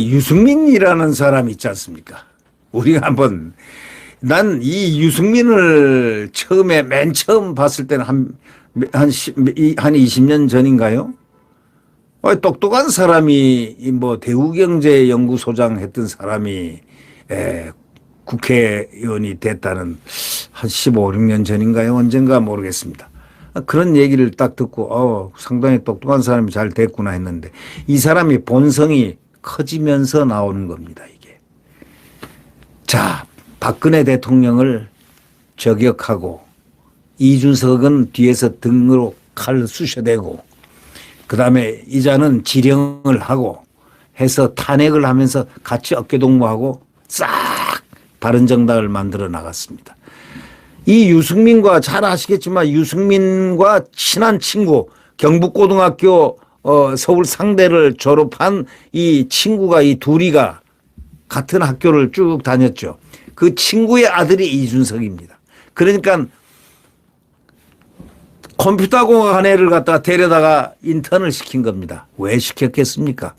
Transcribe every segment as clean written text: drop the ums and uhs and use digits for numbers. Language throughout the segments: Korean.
유승민이라는 사람이 있지 않습니까? 우리가 한번, 난 이 유승민을 처음에, 맨 처음 봤을 때는 한 20년 전인가요? 똑똑한 사람이, 뭐, 대우경제연구소장 했던 사람이, 국회의원이 됐다는 한 15, 16년 전인가요? 언젠가 모르겠습니다. 그런 얘기를 딱 듣고, 상당히 똑똑한 사람이 잘 됐구나 했는데, 이 사람이 본성이 커지면서 나오는 겁니다, 이게. 자, 박근혜 대통령을 저격하고, 이준석은 뒤에서 등으로 칼을 쑤셔대고, 그 다음에 이자는 지령을 하고 해서 탄핵을 하면서 같이 어깨동무하고 싹 바른정당을 만들어 나갔습니다. 이 유승민과 잘 아시겠지만 유승민과 친한 친구 경북고등학교 서울 상대를 졸업한 이 친구가 이 둘이가 같은 학교를 쭉 다녔죠. 그 친구의 아들이 이준석입니다. 그러니까 컴퓨터공학 애를 갖다가 데려다가 인턴을 시킨 겁니다. 왜 시켰겠습니까?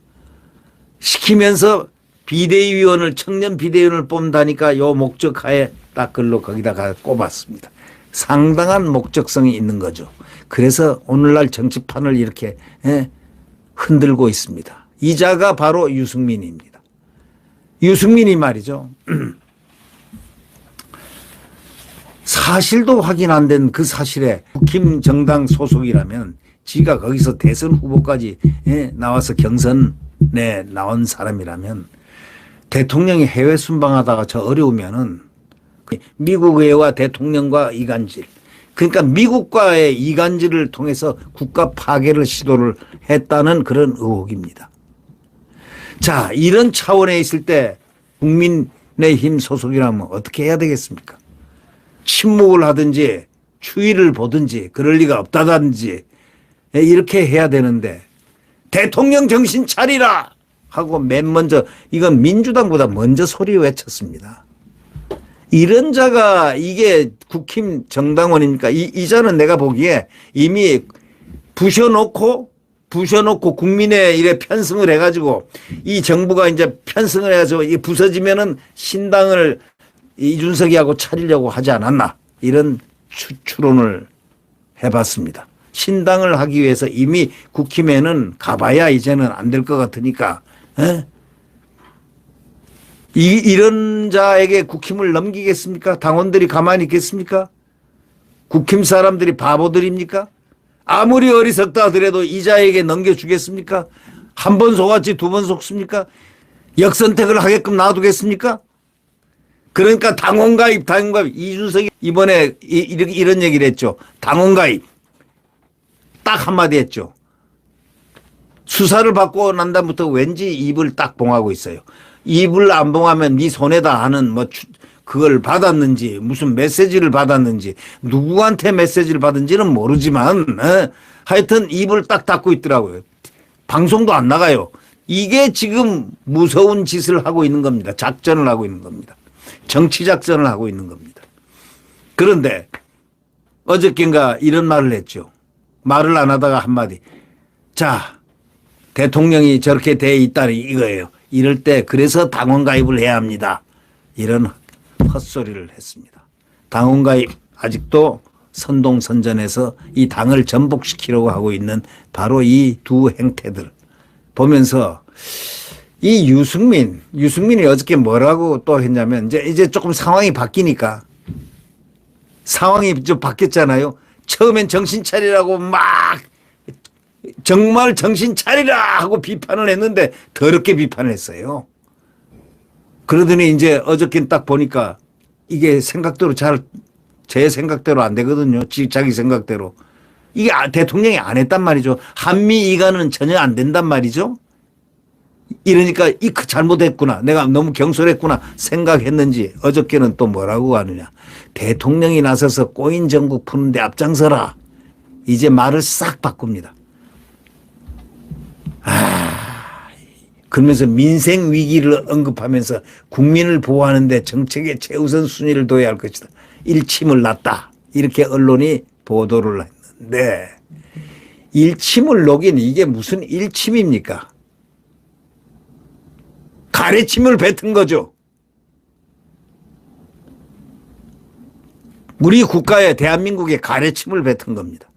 시키면서 비대위원을 청년 비대위원을 뽑는다니까 요 목적하에 딱 글로 거기다가 꼽았습니다. 상당한 목적성이 있는 거죠. 그래서 오늘날 정치판을 이렇게 흔들고 있습니다. 이자가 바로 유승민입니다. 유승민이 말이죠. 사실도 확인 안 된 그 사실에 국힘정당 소속이라면 지가 거기서 대선 후보까지 나와서 경선에 나온 사람이라면 대통령이 해외 순방하다가 저 어려우면은 미국 의회와 대통령과 이간질, 그러니까 미국과의 이간질을 통해서 국가 파괴를 시도를 했다는 그런 의혹입니다. 자, 이런 차원에 있을 때 국민의힘 소속이라면 어떻게 해야 되겠습니까? 침묵을 하든지 추위를 보든지 그럴 리가 없다든지 이렇게 해야 되는데 대통령 정신 차리라 하고 맨 먼저 이건 민주당보다 먼저 소리 외쳤습니다. 이런 자가 이게 국힘 정당원입니까? 이자는 내가 보기에 이미 부셔놓고 국민의 일에 편승을 해가지고 이 정부가 이제 편승을 해가지고 이 부서지면은 신당을 이준석이하고 차리려고 하지 않았나 이런 추론을 해봤습니다. 신당을 하기 위해서 이미 국힘에는 가봐야 이제는 안 될 것 같으니까 이런 자에게 국힘을 넘기겠습니까? 당원들이 가만히 있겠습니까? 국힘 사람들이 바보들입니까? 아무리 어리석다 하더라도 이 자에게 넘겨주겠습니까? 한 번 속았지 두 번 속습니까? 역선택을 하게끔 놔두겠습니까? 그러니까 당원가입. 이준석이 이번에 이런 얘기를 했죠. 당원가입. 딱 한마디 했죠. 수사를 받고 난 다음부터 왠지 입을 딱 봉하고 있어요. 입을 안 봉하면 네 손에다 하는 뭐 그걸 받았는지 무슨 메시지를 받았는지 누구한테 메시지를 받은지는 모르지만 하여튼 입을 딱 닫고 있더라고요. 방송도 안 나가요. 이게 지금 무서운 짓을 하고 있는 겁니다. 작전을 하고 있는 겁니다. 정치 작전을 하고 있는 겁니다. 그런데 어저께인가 이런 말을 했죠. 말을 안 하다가 한마디. 자, 대통령이 저렇게 돼 있다니 이거예요. 이럴 때 그래서 당원 가입을 해야 합니다. 이런 헛소리를 했습니다. 당원 가입 아직도 선동선전해서 이 당을 전복시키려고 하고 있는 바로 이 두 행태들 보면서 이 유승민이 어저께 뭐라고 또 했냐면 이제 조금 상황이 바뀌니까 상황이 좀 바뀌었잖아요. 처음엔 정신 차리라고 막 정말 정신 차리라 하고 비판을 했는데 더럽게 비판을 했어요. 그러더니 이제 어저께 딱 보니까 이게 생각대로 제 생각대로 안 되거든요. 자기 생각대로. 이게 대통령이 안 했단 말이죠. 한미 이간은 전혀 안 된단 말이죠. 이러니까 잘못했구나. 내가 너무 경솔했구나 생각했는지 어저께는 또 뭐라고 하느냐. 대통령이 나서서 꼬인 정국 푸는데 앞장서라. 이제 말을 싹 바꿉니다. 그러면서 민생 위기를 언급하면서 국민을 보호하는데 정책의 최우선 순위를 둬야 할 것이다. 일침을 놨다. 이렇게 언론이 보도를 네. 일침을 녹인 이게 무슨 일침입니까? 가래침을 뱉은 거죠. 우리 국가에 대한민국에 가래침을 뱉은 겁니다.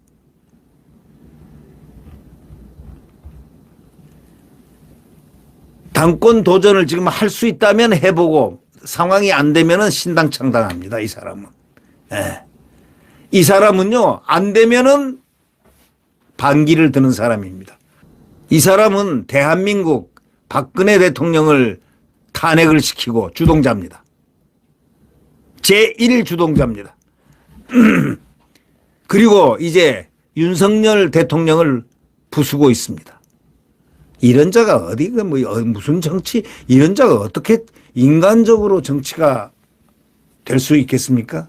당권 도전을 지금 할 수 있다면 해보고 상황이 안 되면은 신당창당합니다. 이 사람은. 네. 이 사람은요, 안 되면은 반기를 드는 사람입니다. 이 사람은 대한민국 박근혜 대통령을 탄핵을 시키고 주동자입니다. 제1 주동자입니다. 그리고 이제 윤석열 대통령을 부수고 있습니다. 이런 자가 어디가 뭐 무슨 정치, 이런 자가 어떻게 인간적으로 정치가 될 수 있겠습니까?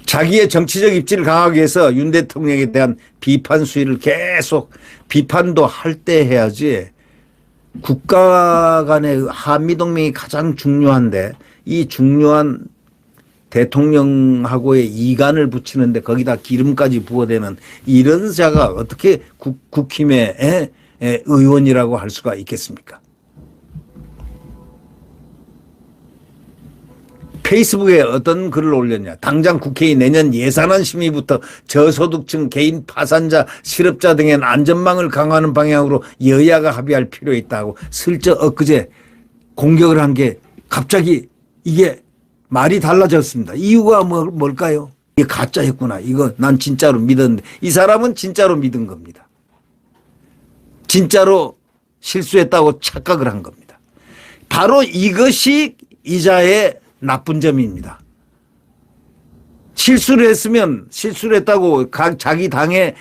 자기의 정치적 입지를 강하기 위해서 윤 대통령에 대한 비판 수위를 계속 비판도 할 때 해야지. 국가 간의 한미동맹이 가장 중요한데 이 중요한 대통령하고의 이간을 붙이는데 거기다 기름까지 부어대는 이런 자가 어떻게 국힘의 의원이라고 할 수가 있겠습니까? 페이스북에 어떤 글을 올렸냐. 당장 국회의 내년 예산안 심의부터 저소득층, 개인 파산자, 실업자 등의 안전망을 강화하는 방향으로 여야가 합의할 필요 있다고 슬쩍 엊그제 공격을 한 게 갑자기 이게 말이 달라졌습니다. 이유가 뭘까요? 이게 가짜였구나. 이거 난 진짜로 믿었는데 이 사람은 진짜로 믿은 겁니다. 진짜로 실수했다고 착각을 한 겁니다. 바로 이것이 이자의 나쁜 점입니다. 실수를 했으면 실수를 했다고 자기 당의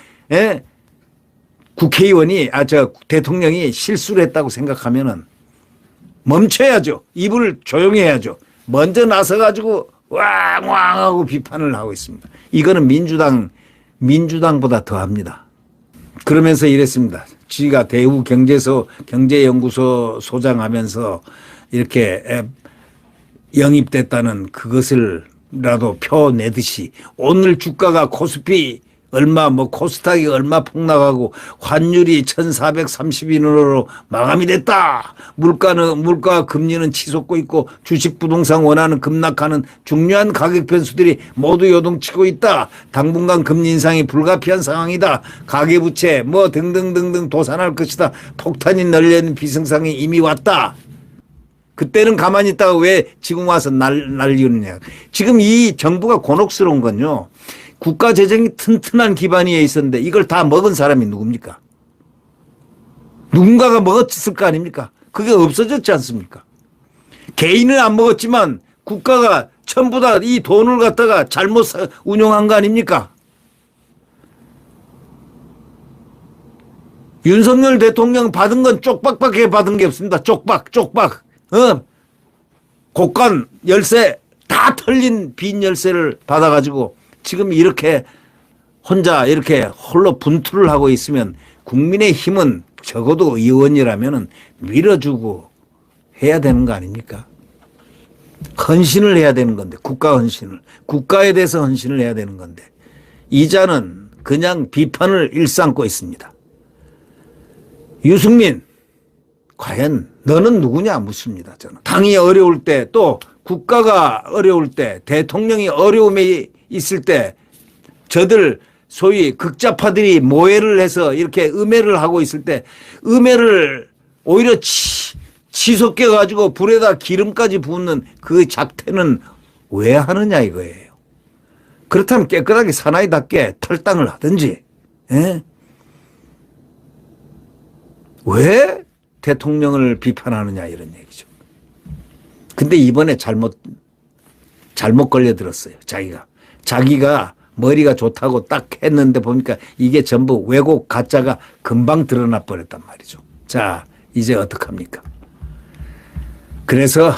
국회의원이 대통령이 실수를 했다고 생각하면은 멈춰야죠. 입을 조용히 해야죠. 먼저 나서 가지고 왕왕 하고 비판을 하고 있습니다. 이거는 민주당보다 더합니다. 그러면서 이랬습니다. 지가 대우 경제연구소 소장하면서 이렇게 영입됐다는 그것을라도 펴내듯이 오늘 주가가 코스피 얼마 코스닥이 얼마 폭락하고 환율이 1430인으로 마감이 됐다. 물가 금리는 치솟고 있고 주식 부동산 원화는 급락하는 중요한 가격 변수들이 모두 요동치고 있다. 당분간 금리 인상이 불가피한 상황이다. 가계부채 등등등등 도산할 것이다. 폭탄이 널려있는 비상상이 이미 왔다. 그때는 가만히 있다가 왜 지금 와서 날리느냐. 지금 이 정부가 곤혹스러운 건요. 국가 재정이 튼튼한 기반이 있었는데 이걸 다 먹은 사람이 누굽니까? 누군가가 먹었을 거 아닙니까? 그게 없어졌지 않습니까? 개인은 안 먹었지만 국가가 전부 다 이 돈을 갖다가 잘못 운용한 거 아닙니까? 윤석열 대통령 받은 건 쪽박밖에 받은 게 없습니다. 쪽박. 곡간 열쇠 다 털린 빈 열쇠를 받아가지고 지금 이렇게 혼자 이렇게 홀로 분투를 하고 있으면 국민의힘은 적어도 의원이라면 밀어주고 해야 되는 거 아닙니까? 헌신을 해야 되는 건데 국가 헌신을. 국가에 대해서 헌신을 해야 되는 건데 이자는 그냥 비판을 일삼고 있습니다. 유승민 과연 너는 누구냐 묻습니다. 저는. 당이 어려울 때 또 국가가 어려울 때 대통령이 어려움에 있을 때 저들 소위 극자파들이 모해를 해서 이렇게 음해를 하고 있을 때 음해를 오히려 치솟게 가지고 불에다 기름까지 붓는 그 작태는 왜 하느냐 이거예요. 그렇다면 깨끗하게 사나이답게 탈당을 하든지. 왜 대통령을 비판하느냐 이런 얘기죠. 근데 이번에 잘못 걸려들었어요. 자기가 머리가 좋다고 딱 했는데 보니까 이게 전부 왜곡 가짜가 금방 드러나 버렸단 말이죠. 자, 이제 어떡합니까? 그래서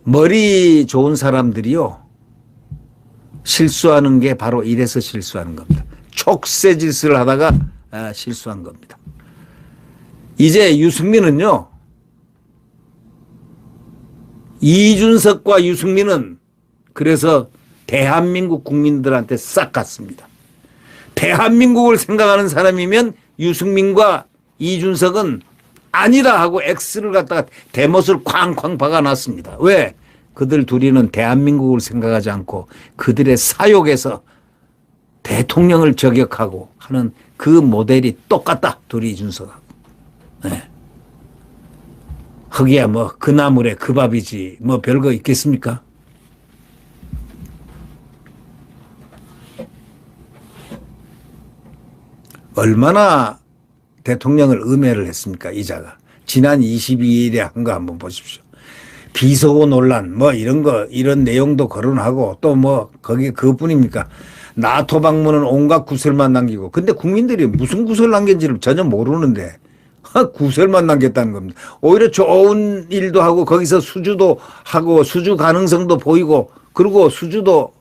머리 좋은 사람들이요. 실수하는 게 바로 이래서 실수하는 겁니다. 촉새짓을 하다가 실수한 겁니다. 이제 유승민은요. 이준석과 유승민은 그래서 대한민국 국민들한테 싹 갔습니다. 대한민국을 생각하는 사람이면 유승민과 이준석은 아니다 하고 X를 갖다가 대못을 쾅쾅 박아놨습니다. 왜? 그들 둘이는 대한민국을 생각하지 않고 그들의 사욕에서 대통령을 저격하고 하는 그 모델이 똑같다. 둘이 이준석하고. 네. 거기야 뭐 그 나물에 그 밥이지 뭐 별거 있겠습니까? 얼마나 대통령을 음해를 했습니까? 이자가. 지난 22일에 한 거 한번 보십시오. 비속어 논란 뭐 이런 거 이런 내용도 거론하고 또 뭐 거기 그것뿐입니까? 나토 방문은 온갖 구설만 남기고 근데 국민들이 무슨 구설 남긴지를 전혀 모르는데 구설만 남겼다는 겁니다. 오히려 좋은 일도 하고 거기서 수주도 하고 수주 가능성도 보이고 그리고 수주도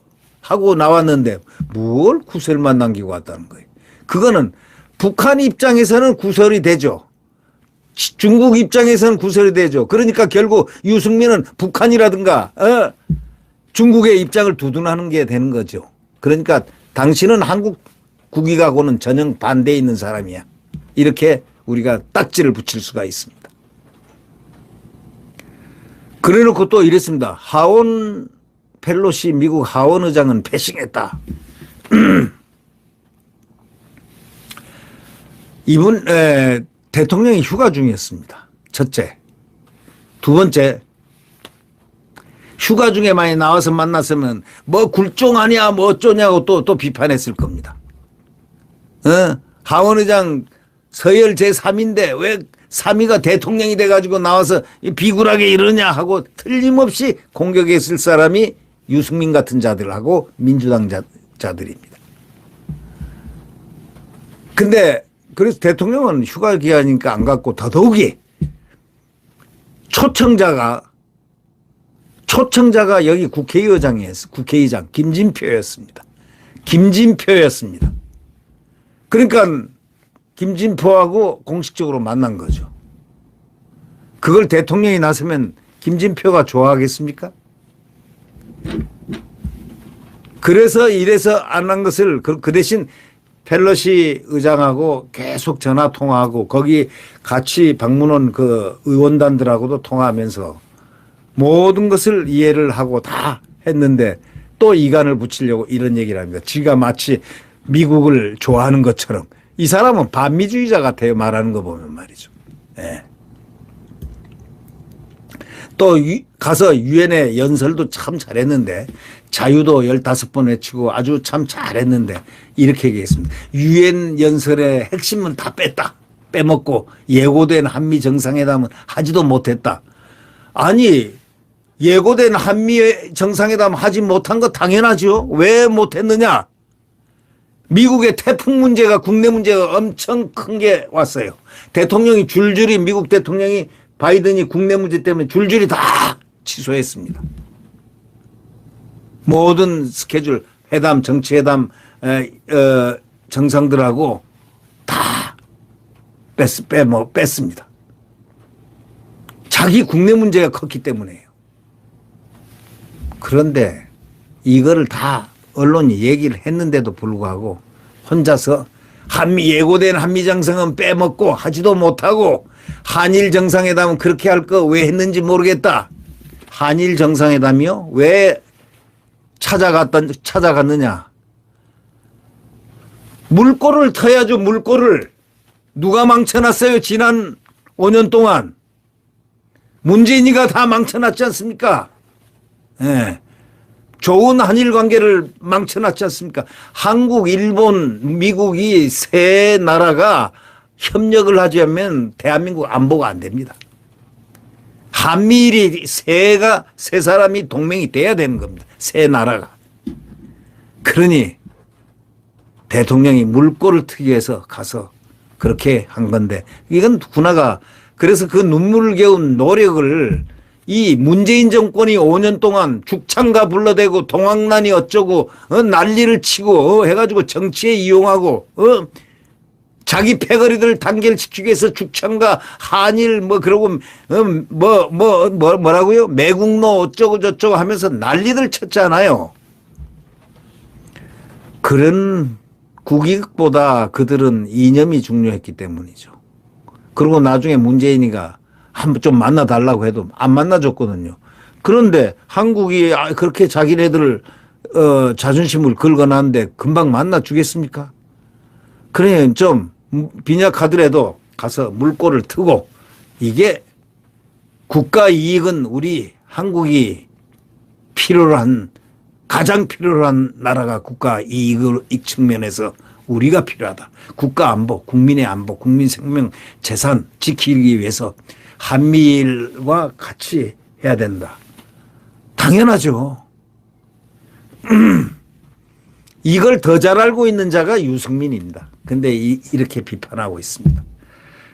하고 나왔는데 뭘 구설만 남기고 왔다는 거예요. 그거는 북한 입장에서는 구설이 되죠. 중국 입장에서는 구설이 되죠. 그러니까 결국 유승민은 북한이라든가 중국의 입장을 두둔하는 게 되는 거죠. 그러니까 당신은 한국 국익하고는 전혀 반대에 있는 사람이야. 이렇게 우리가 딱지를 붙일 수가 있습니다. 그래 놓고 또 이랬습니다. 하원 펠로시 미국 하원 의장은 패싱했다. 이분 대통령이 휴가 중이었습니다. 첫째. 두 번째. 휴가 중에 많이 나와서 만났으면 뭐 굴종 아니야 뭐 어쩌냐고 또 비판했을 겁니다. 하원 의장 서열 제3인데 왜 3위가 대통령이 돼가지고 나와서 비굴하게 이러냐 하고 틀림없이 공격했을 사람이 유승민 같은 자들하고 민주당 자들입니다. 근데 그래서 대통령은 휴가 기간이니까 안 갔고 더더욱이 초청자가 여기 국회의장이었어요. 국회의장 김진표였습니다. 김진표였습니다. 그러니까 김진표하고 공식적으로 만난 거죠. 그걸 대통령이 나서면 김진표가 좋아하겠습니까? 그래서 이래서 안 한 것을 그 대신 펠로시 의장하고 계속 전화 통화하고 거기 같이 방문한 그 의원단들하고도 통화하면서 모든 것을 이해를 하고 다 했는데 또 이간을 붙이려고 이런 얘기를 합니다. 지가 마치 미국을 좋아하는 것처럼. 이 사람은 반미주의자 같아요. 말하는 거 보면 말이죠. 네. 또 가서 유엔의 연설도 참 잘했는데 자유도 15번 외치고 아주 참 잘했는데 이렇게 얘기했습니다. 유엔 연설의 핵심은 다 뺐다. 빼먹고 예고된 한미 정상회담은 하지도 못했다. 아니 예고된 한미 정상회담 하지 못한 거 당연하죠. 왜 못했느냐. 미국의 태풍 문제가 국내 문제가 엄청 큰 게 왔어요. 대통령이 줄줄이 미국 대통령이 바이든이 국내 문제 때문에 줄줄이 다 취소했습니다. 모든 스케줄 회담 정치회담 정상들하고 다 뺐습니다. 자기 국내 문제가 컸기 때문에요. 그런데 이거를 다 언론이 얘기를 했는데도 불구하고 혼자서 예고된 한미 정상은 빼먹고 하지도 못하고 한일 정상회담은 그렇게 할 거 왜 했는지 모르겠다. 한일 정상회담이요? 왜 찾아갔느냐. 물꼬를 터야죠. 물꼬를. 누가 망쳐놨어요. 지난 5년 동안. 문재인이가 다 망쳐놨지 않습니까? 예. 좋은 한일 관계를 망쳐놨지 않습니까? 한국, 일본, 미국이 세 나라가 협력을 하자면 대한민국 안보가 안 됩니다. 한미일이 세 사람이 동맹이 돼야 되는 겁니다. 세 나라가. 그러니 대통령이 물꼬를 트기 위해서 가서 그렇게 한 건데 이건 군화가 그래서 그 눈물겨운 노력을 이 문재인 정권이 5년 동안 죽창가 불러대고 동학난이 어쩌고 난리를 치고 해가지고 정치에 이용하고 자기 패거리들 단결시키기 위해서 죽창과 한일 뭐 그러고 뭐라고요? 매국노 어쩌고 저쩌고 하면서 난리들 쳤잖아요. 그런 국익보다 그들은 이념이 중요했기 때문이죠. 그리고 나중에 문재인이가 한번 좀 만나달라고 해도 안 만나줬거든요. 그런데 한국이 그렇게 자기네들 자존심을 긁어놨는데 금방 만나주겠습니까? 그래 좀 빈약하더라도 가서 물꼬를 트고, 이게 국가 이익은 우리 한국이 가장 필요로 한 나라가 국가 이익 측면에서 우리가 필요하다. 국가 안보, 국민의 안보, 국민 생명 재산 지키기 위해서 한미일과 같이 해야 된다. 당연하죠. 이걸 더 잘 알고 있는 자가 유승민입니다. 근데 이렇게 비판하고 있습니다.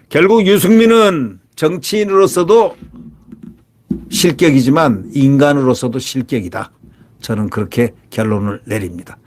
결국 유승민은 정치인으로서도 실격이지만 인간으로서도 실격이다. 저는 그렇게 결론을 내립니다.